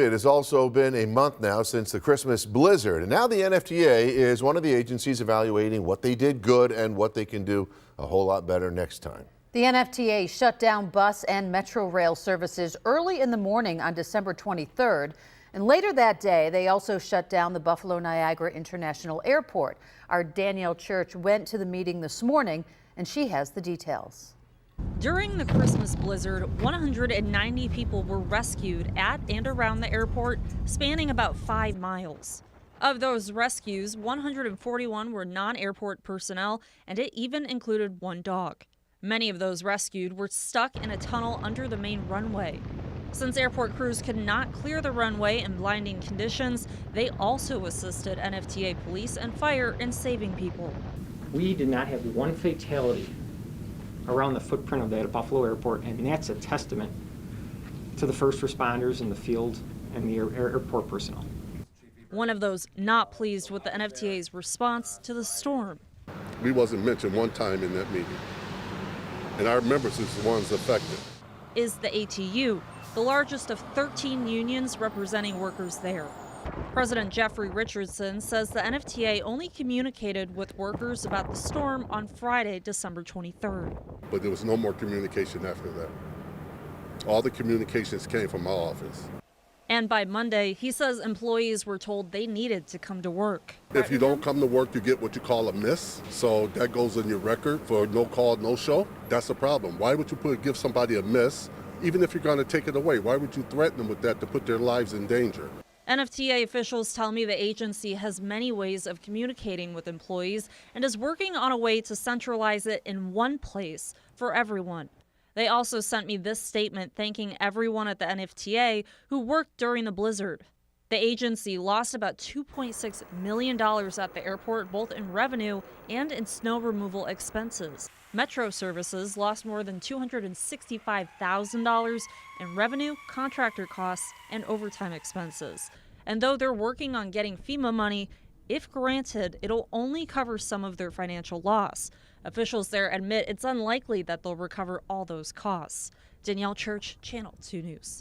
It has also been a month now since the Christmas blizzard, and now the NFTA is one of the agencies evaluating what they did good and what they can do a whole lot better next time. The NFTA shut down bus and metro rail services early in the morning on December 23rd. And later that day, they also shut down the Buffalo Niagara International Airport. Our Danielle Church went to the meeting this morning, and she has the details. During the Christmas blizzard, 190 people were rescued at and around the airport, spanning about 5 miles. Of those rescues, 141 were non-airport personnel, and it even included 1 dog. Many of those rescued were stuck in a tunnel under the main runway. Since airport crews could not clear the runway in blinding conditions, they also assisted NFTA police and fire in saving people. We did not have 1 fatality around the footprint of that at Buffalo Airport, and that's a testament to the first responders in the field and the airport personnel. One of those not pleased with the NFTA's response to the storm. We wasn't mentioned one time in that meeting, and our members is the ones affected. Is the ATU, the largest of 13 unions representing workers there. President Jeffrey Richardson says the NFTA only communicated with workers about the storm on Friday, December 23rd. But there was no more communication after that. All the communications came from my office. And by Monday, he says employees were told they needed to come to work. If you don't come to work, you get what you call a miss. So that goes in your record for no call, no show. That's a problem. Why would you give somebody a miss, even if you're going to take it away? Why would you threaten them with that to put their lives in danger? NFTA officials tell me the agency has many ways of communicating with employees and is working on a way to centralize it in one place for everyone. They also sent me this statement thanking everyone at the NFTA who worked during the blizzard. The agency lost about $2.6 million at the airport, both in revenue and in snow removal expenses. Metro services lost more than $265,000 in revenue, contractor costs, and overtime expenses. And though they're working on getting FEMA money, if granted, it'll only cover some of their financial loss. Officials there admit it's unlikely that they'll recover all those costs. Danielle Church, Channel 2 News.